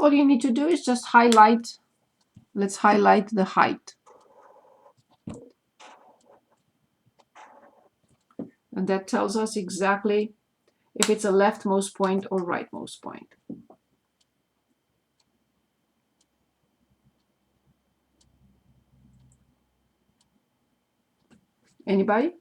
all you need to do is just highlight. Let's highlight the height. And that tells us exactly if it's a leftmost point or rightmost point. Anybody?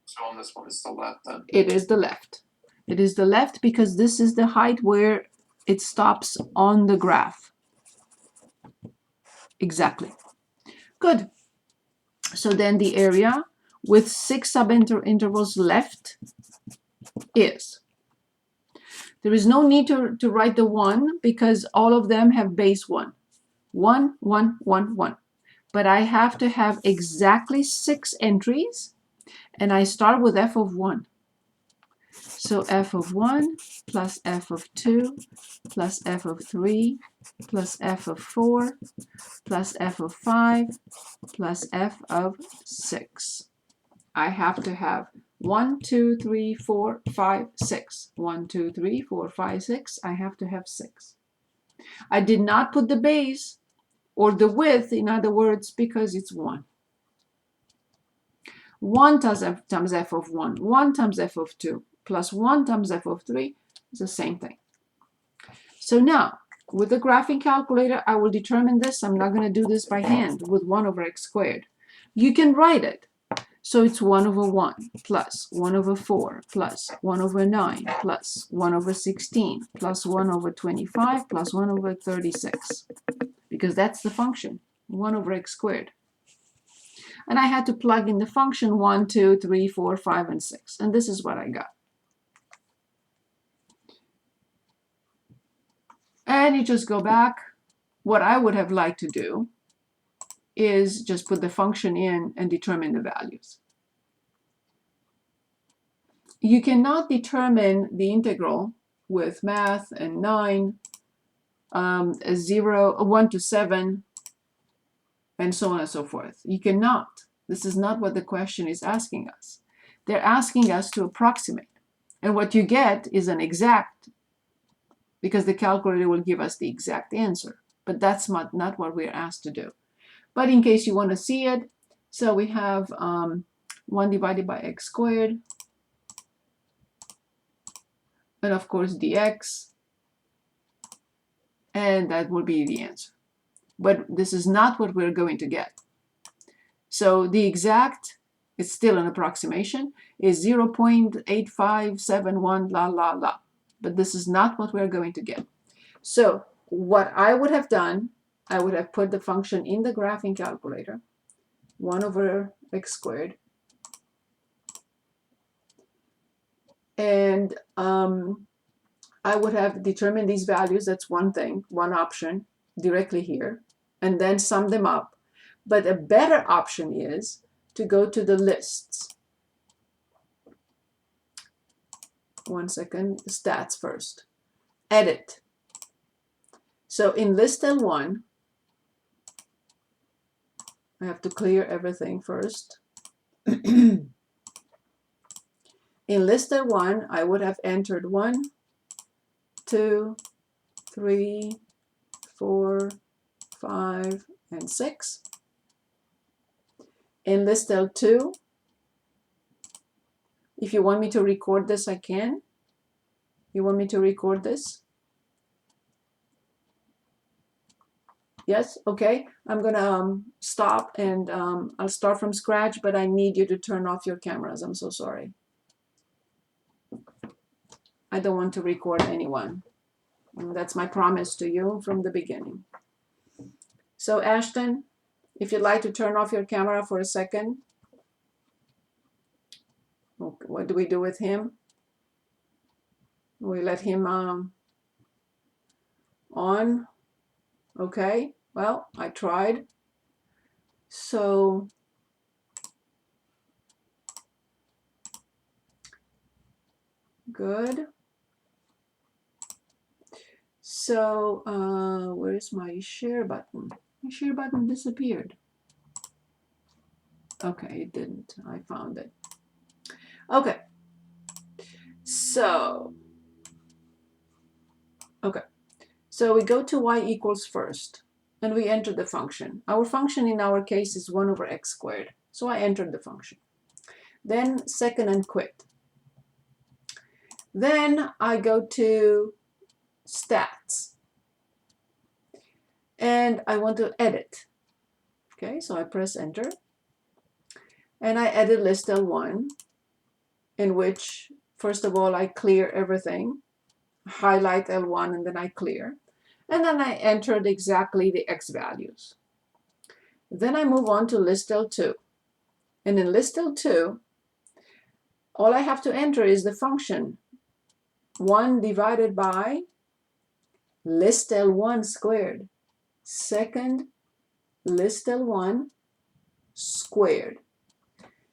So on this one, it's the left then? It is the left. It is the left because this is the height where it stops on the graph. Exactly. Good. So then the area with 6 subintervals left is. There is no need to write the 1 because all of them have base 1. 1, 1, 1, 1. But I have to have exactly 6 entries, and I start with f of 1. So f of 1 plus f of 2 plus f of 3 plus f of 4 plus f of 5 plus f of 6. I have to have 1, 2, 3, 4, 5, 6. 1, 2, 3, 4, 5, 6. I have to have 6. I did not put the base or the width, in other words, because it's 1. 1 times f of 1, 1 times f of 2, plus 1 times f of 3 is the same thing. So now, with the graphing calculator, I will determine this. I'm not going to do this by hand with 1 over x squared. You can write it. So it's 1 over 1 plus 1 over 4 plus 1 over 9 plus 1 over 16 plus 1 over 25 plus 1 over 36. Because that's the function, 1 over x squared. And I had to plug in the function 1, 2, 3, 4, 5, and 6. And this is what I got. And you just go back. What I would have liked to do is just put the function in and determine the values. You cannot determine the integral with math and 9, 0, 1 to 7, and so on and so forth. You cannot. This is not what the question is asking us. They're asking us to approximate. And what you get is an exact, because the calculator will give us the exact answer. But that's not what we're asked to do. But in case you want to see it, so we have 1 divided by x squared, and of course dx, and that will be the answer. But this is not what we're going to get. So the exact, it's still an approximation, is 0.8571 la la la. But this is not what we're going to get. So what I would have done, I would have put the function in the graphing calculator, 1 over x squared, and I would have determined these values. That's one thing, one option, directly here, and then sum them up. But a better option is to go to the lists. One second, stats first. Edit. So in list L1, I have to clear everything first. In list L1, I would have entered 1, 2, 3, 4, 5, and 6. In list L2, if you want me to record this, I can. You want me to record this? Yes? Okay. I'm going to stop and I'll start from scratch, but I need you to turn off your cameras. I'm so sorry. I don't want to record anyone. That's my promise to you from the beginning. So Ashton, if you'd like to turn off your camera for a second. What do we do with him? We let him on. Okay, well, I tried. So good. So where's my share button? My share button disappeared. Okay, it didn't. I found it. Okay. So, okay. So we go to y equals first, and we enter the function. Our function in our case is 1 over x squared. So I entered the function. Then second and quit. Then I go to stats. And I want to edit. Okay, so I press enter. And I edit list L1, in which, first of all, I clear everything, highlight L1, and then I clear. And then I entered exactly the x values. Then I move on to list L2. And in list L2, all I have to enter is the function 1 divided by list L1 squared. Second list L1 squared.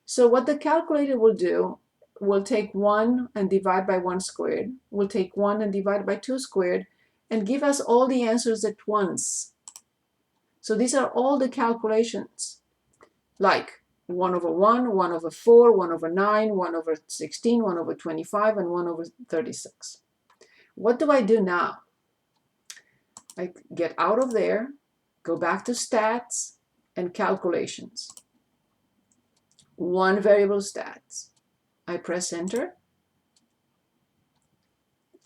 So what the calculator will do, will take 1 and divide by 1 squared, will take 1 and divide by 2 squared, and give us all the answers at once. So these are all the calculations, like 1 over 1, 1 over 4, 1 over 9, 1 over 16, 1 over 25, and 1 over 36. What do I do now? I get out of there, go back to stats and calculations. 1 variable stats. I press enter.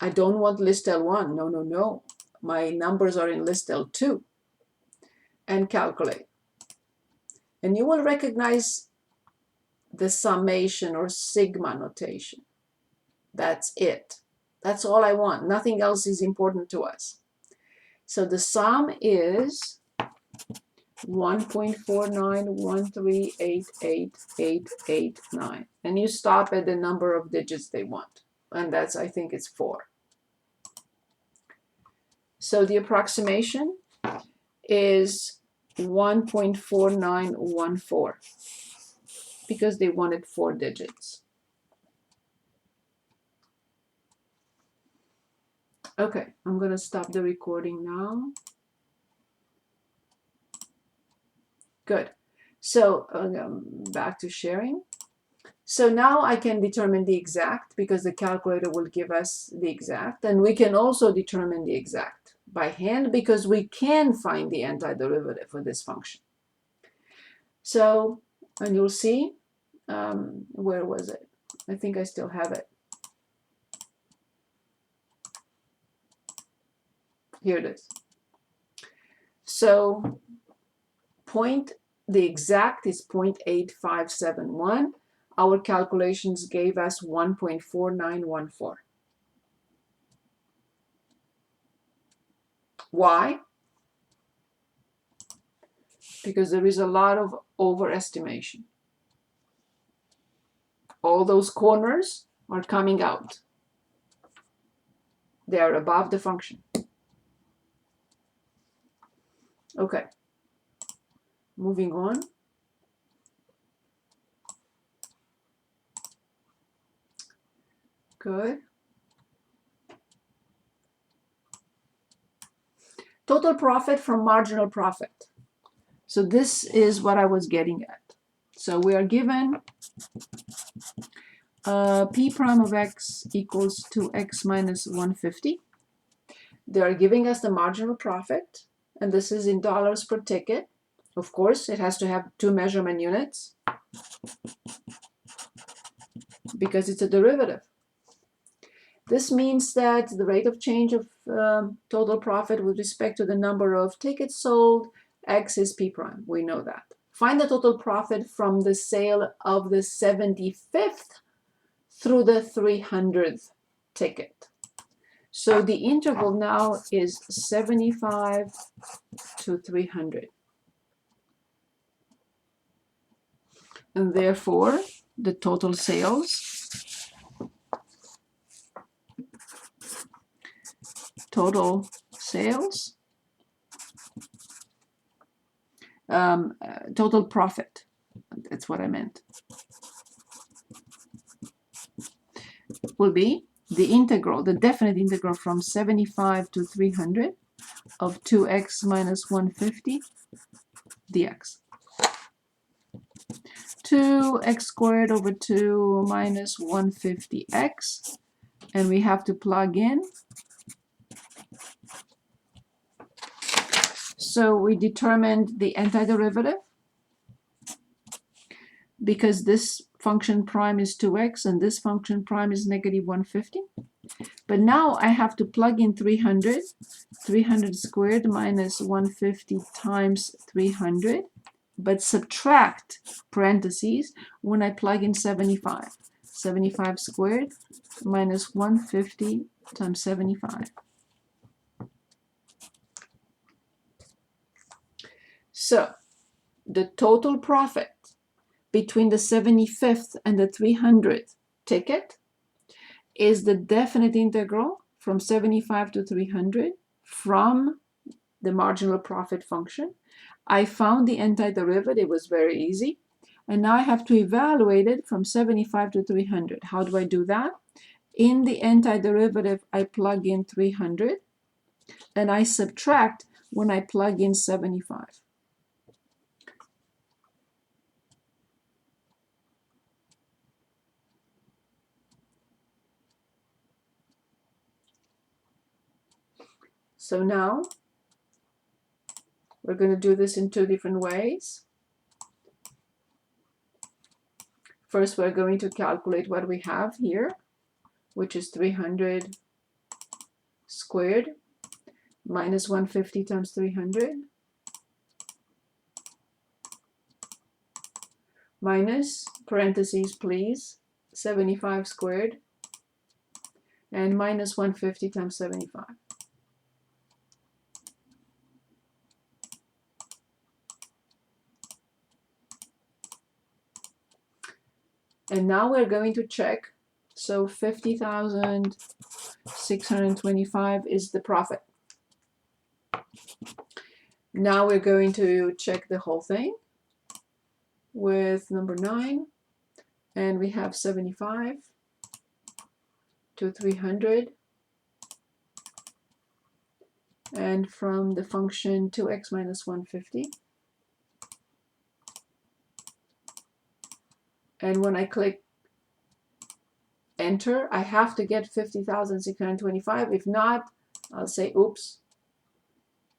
I don't want list L1. No, no, no. My numbers are in list L2. And calculate. And you will recognize the summation or sigma notation. That's it. That's all I want. Nothing else is important to us. So the sum is 1.491388889. And you stop at the number of digits they want. And that's, I think it's 4. So the approximation is 1.4914 because they wanted 4 digits. Okay, I'm going to stop the recording now. Good. So back to sharing. So now I can determine the exact because the calculator will give us the exact, and we can also determine the exact by hand because we can find the antiderivative for this function. So, and you'll see, where was it? I think I still have it. Here it is. So the exact is 0.8571. Our calculations gave us 1.4914. Why? Because there is a lot of overestimation. All those corners are coming out. They are above the function. Okay. Moving on. Good. Total profit from marginal profit. So this is what I was getting at. So we are given p prime of x equals 2x minus 150. They are giving us the marginal profit, and this is in dollars per ticket. Of course, it has to have 2 measurement units because it's a derivative. This means that the rate of change of total profit with respect to the number of tickets sold, x is p prime. We know that. Find the total profit from the sale of the 75th through the 300th ticket. So the interval now is 75 to 300. And therefore, the total sales total profit, that's what I meant, will be the integral, the definite integral from 75 to 300 of 2x minus 150 dx. 2 x squared over 2 minus 150x, and we have to plug in. So we determined the antiderivative because this function prime is 2x and this function prime is negative 150. But now I have to plug in 300. 300 squared minus 150 times 300, but subtract parentheses when I plug in 75. 75 squared minus 150 times 75. So the total profit between the 75th and the 300th ticket is the definite integral from 75 to 300 from the marginal profit function. I found the antiderivative. It was very easy. And now I have to evaluate it from 75 to 300. How do I do that? In the antiderivative, I plug in 300, and I subtract when I plug in 75. So now we're going to do this in two different ways. First, we're going to calculate what we have here, which is 300 squared minus 150 times 300 minus, parentheses please, 75 squared and minus 150 times 75. And now we're going to check. So 50,625 is the profit. Now we're going to check the whole thing with number 9. And we have 75 to 300. And from the function 2x minus 150. And when I click enter, I have to get 50,625. If not, I'll say oops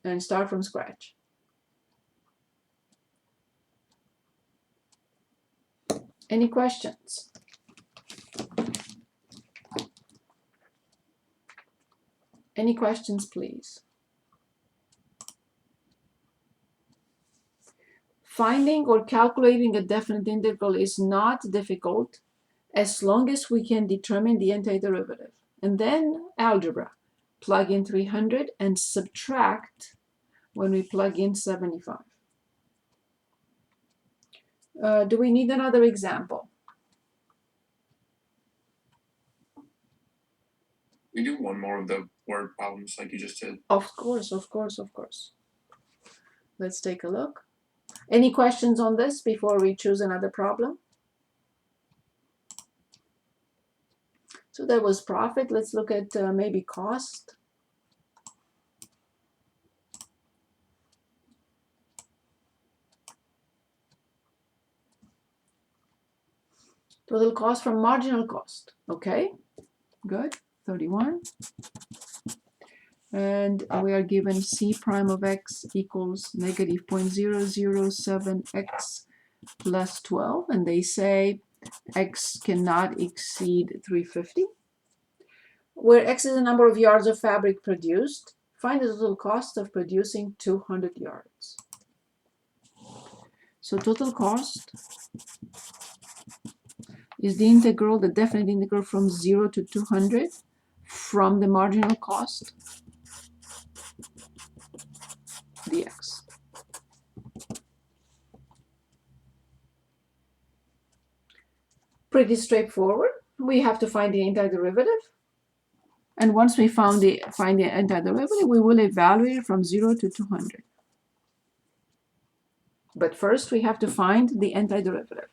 and start from scratch. Any questions? Any questions, please? Finding or calculating a definite integral is not difficult as long as we can determine the antiderivative. And then algebra. Plug in 300 and subtract when we plug in 75. Do we need another example? We do one more of the word problems like you just did. Of course, of course, of course. Let's take a look. Any questions on this before we choose another problem? So that was profit. Let's look at maybe cost. Total cost from marginal cost. Okay, good. 31. And we are given c prime of x equals negative 0.007x plus 12. And they say x cannot exceed 350. Where x is the number of yards of fabric produced, find the total cost of producing 200 yards. So total cost is the integral, the definite integral from 0 to 200 from the marginal cost dx. Pretty straightforward. We have to find the antiderivative. And once we find the antiderivative, we will evaluate it from 0 to 200. But first, we have to find the antiderivative.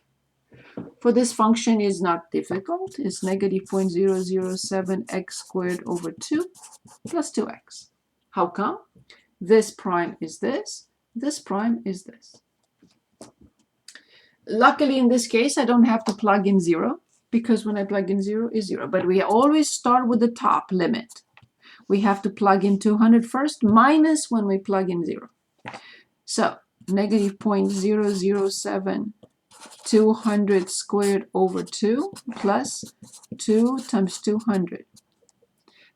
For this function is not difficult. It's negative 0.007x squared over 2 plus 2x. How come? This prime is this prime is this. Luckily, in this case, I don't have to plug in 0, because when I plug in 0 is 0. But we always start with the top limit. We have to plug in 200 first, minus when we plug in 0. So negative 0.007 200 squared over 2 plus 2 times 200.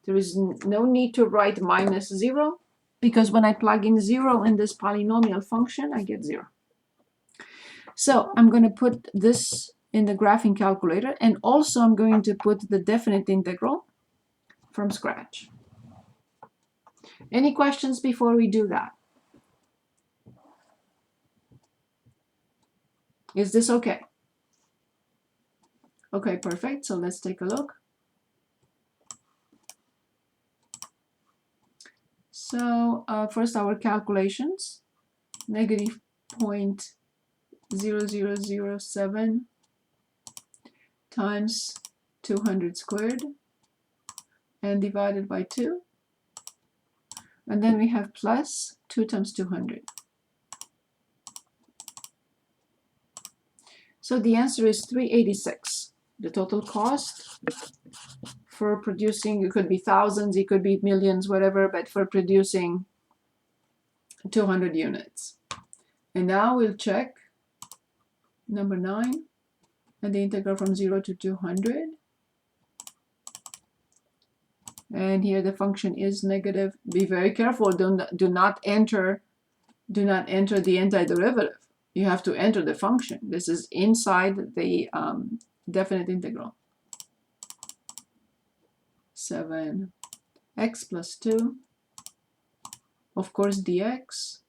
There is no need to write minus 0, because when I plug in 0 in this polynomial function, I get 0. So I'm going to put this in the graphing calculator, and also I'm going to put the definite integral from scratch. Any questions before we do that? Is this okay? Okay, perfect. So let's take a look. So first our calculations, negative 0.0007 times 200 squared and divided by 2. And then we have plus 2 times 200. So the answer is 386. The total cost for producing, it could be thousands, it could be millions, whatever, but for producing 200 units. And now we'll check number 9 and the integral from 0 to 200. And here the function is negative. Be very careful. Do not enter the antiderivative. You have to enter the function. This is inside the definite integral. 7x plus 2, of course, dx.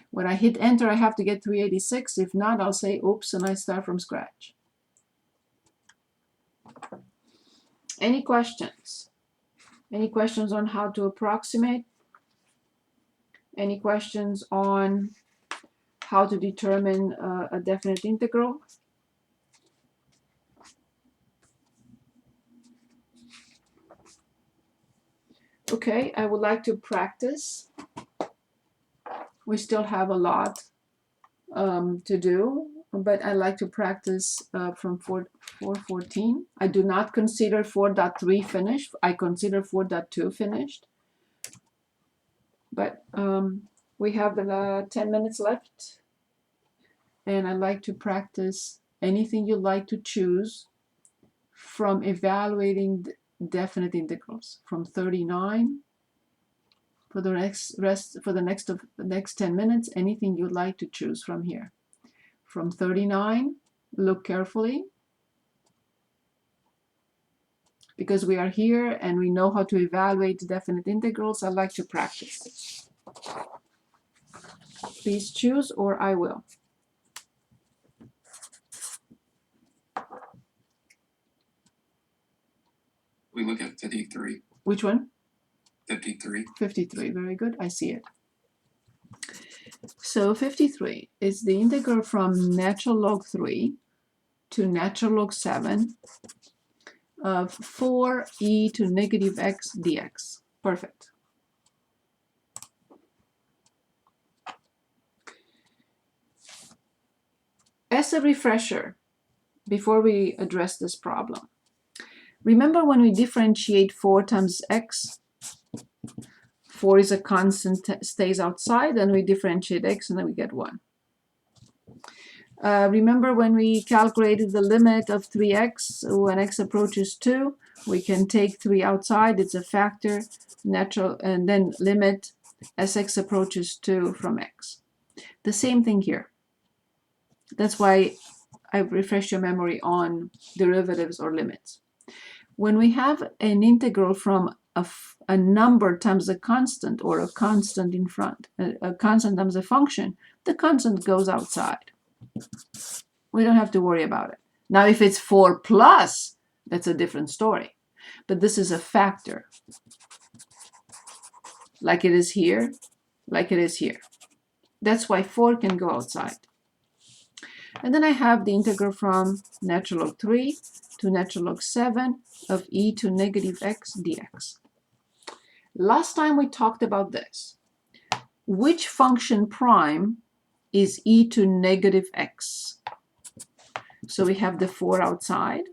When I hit enter, I have to get 386. If not, I'll say oops, and I start from scratch. Any questions? Any questions on how to approximate? Any questions on how to determine a definite integral? Okay, I would like to practice. We still have a lot to do, but I like to practice from 4.14. I do not consider 4.3 finished. I consider 4.2 finished. But we have 10 minutes left, and I like to practice anything you like to choose from evaluating definite integrals from 39 for the next 10 minutes. Anything you'd like to choose from here. From 39, look carefully, because we are here and we know how to evaluate definite integrals. I like to practice. Please choose, or I will. We look at 53. Which one? 53. 53, very good, I see it. So 53 is the integral from natural log 3 to natural log 7 of 4e to negative x dx. Perfect. As a refresher, before we address this problem, remember when we differentiate 4 times x, 4 is a constant, stays outside, and we differentiate x, and then we get 1. Remember when we calculated the limit of 3x when x approaches 2, we can take 3 outside, it's a factor, natural, and then limit as x approaches 2 from x. The same thing here. That's why I refresh your memory on derivatives or limits. When we have an integral from a number times a constant, or a constant in front, a constant times a function, the constant goes outside. We don't have to worry about it. Now, if it's 4 plus, that's a different story. But this is a factor, like it is here, like it is here. That's why 4 can go outside. And then I have the integral from natural log 3 to natural log 7 of e to negative x dx. Last time we talked about this. Which function prime is e to negative x. So we have the 4 outside.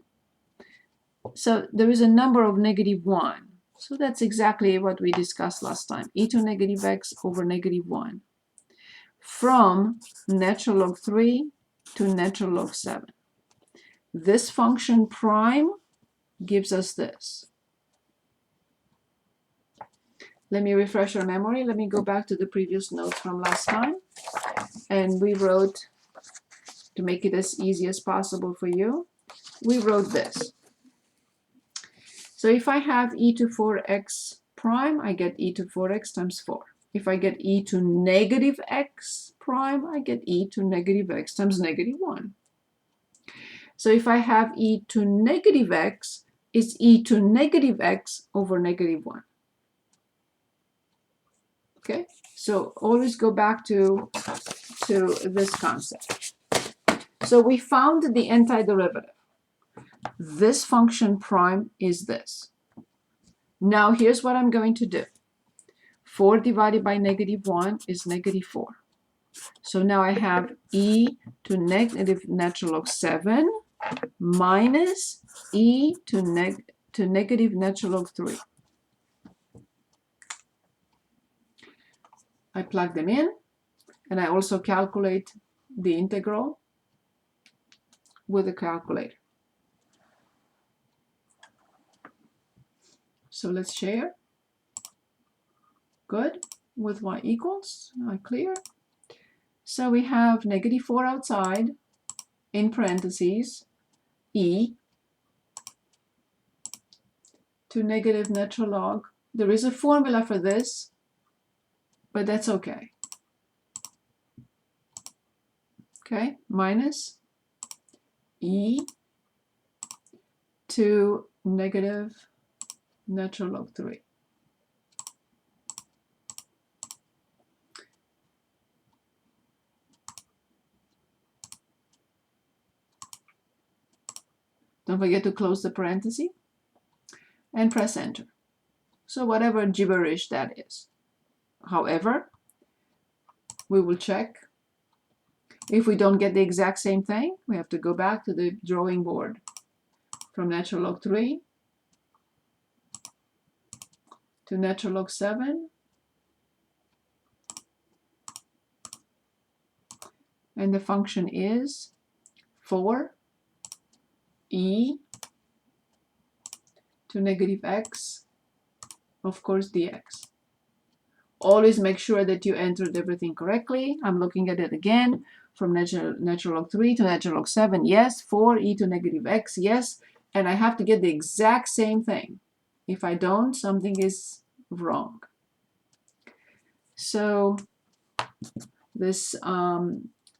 So there is a number of -1. So that's exactly what we discussed last time. E to negative x over -1. From natural log 3 to natural log 7. This function prime gives us this. Let me refresh our memory. Let me go back to the previous notes from last time. And we wrote, to make it as easy as possible for you, we wrote this. So if I have e to 4x prime, I get e to 4x times 4. If I get e to negative x prime, I get e to negative x times -1. So if I have e to negative x, it's e to negative x over -1. Okay, so always go back to this concept. So we found the antiderivative. This function prime is this. Now here's what I'm going to do. 4 divided by -1 is -4. So now I have e to negative natural log 7 minus e to negative natural log 3. I plug them in, and I also calculate the integral with a calculator. So let's share. Good. With y equals, I clear. So we have -4 outside, in parentheses, e to negative natural log. There is a formula for this, but that's okay. Okay, minus e to negative natural log 3. Don't forget to close the parenthesis and press enter. So whatever gibberish that is. However, we will check. If we don't get the exact same thing, we have to go back to the drawing board. From natural log 3 to natural log 7. And the function is 4 e to negative x, of course, dx. Always make sure that you entered everything correctly. I'm looking at it again. From natural log 3 to natural log 7, yes. 4 e to negative x, yes. And I have to get the exact same thing. If I don't, something is wrong. So this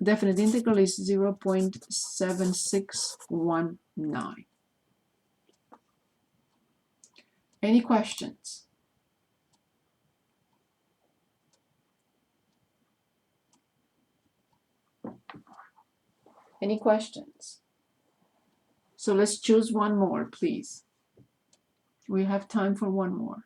definite integral is 0.7619. Any questions? Any questions? So let's choose one more, please. We have time for one more.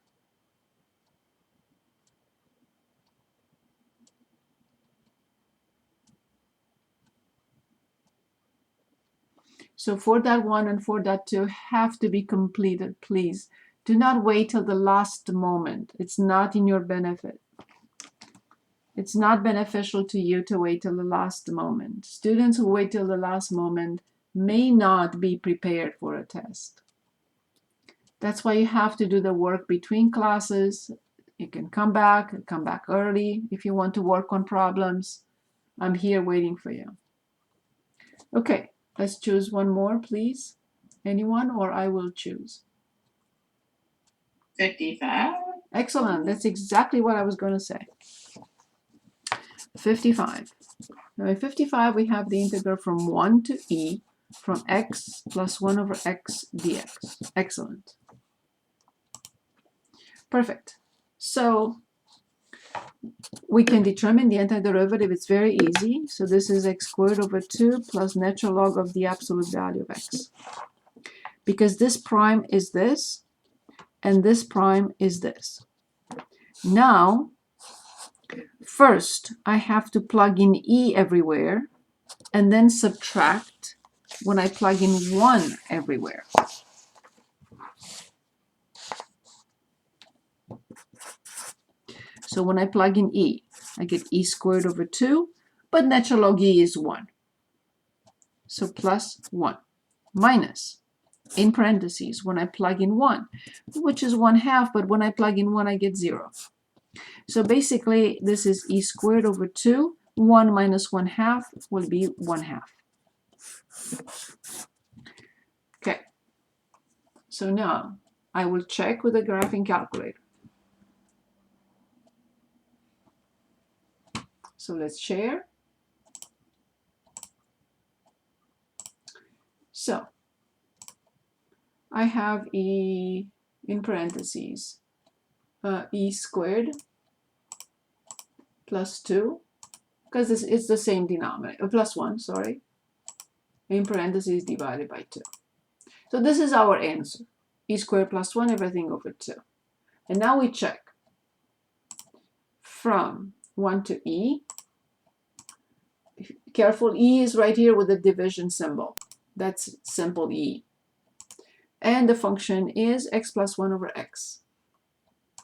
So 4.1 and 4.2 have to be completed, please. Do not wait till the last moment. It's not in your benefit. It's not beneficial to you to wait till the last moment. Students who wait till the last moment may not be prepared for a test. That's why you have to do the work between classes. You can come back early if you want to work on problems. I'm here waiting for you. Okay, let's choose one more, please. Anyone, or I will choose. 55. Excellent. That's exactly what I was going to say. 55. Now in 55, we have the integral from 1 to e from x plus 1 over x dx. Excellent. Perfect. So we can determine the antiderivative. It's very easy. So this is x squared over 2 plus natural log of the absolute value of x. Because this prime is this, and this prime is this. Now, First, I have to plug in E everywhere and then subtract when I plug in 1 everywhere. So when I plug in E, I get E squared over 2, but natural log E is 1. So plus 1 minus, in parentheses, when I plug in 1, which is 1/2, but when I plug in 1, I get 0. So basically, this is E squared over 2. 1 minus 1/2 will be 1/2. Okay. So now I will check with the graphing calculator. So let's share. So I have E in parentheses, E squared plus 2, because it's the same denominator, plus 1, sorry, in parentheses divided by 2. So this is our answer, E squared plus 1, everything over 2. And now we check from 1 to E. Careful, E is right here with the division symbol. That's simple E. And the function is x plus 1 over x.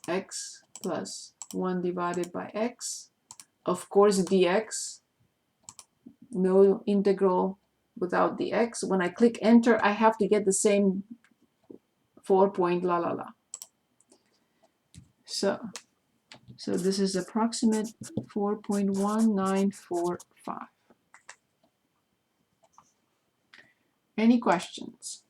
X plus 1 divided by x. Of course, dx. No integral without dx. When I click enter, I have to get the same 4 point la la la. So this is approximate 4.1945. Any questions?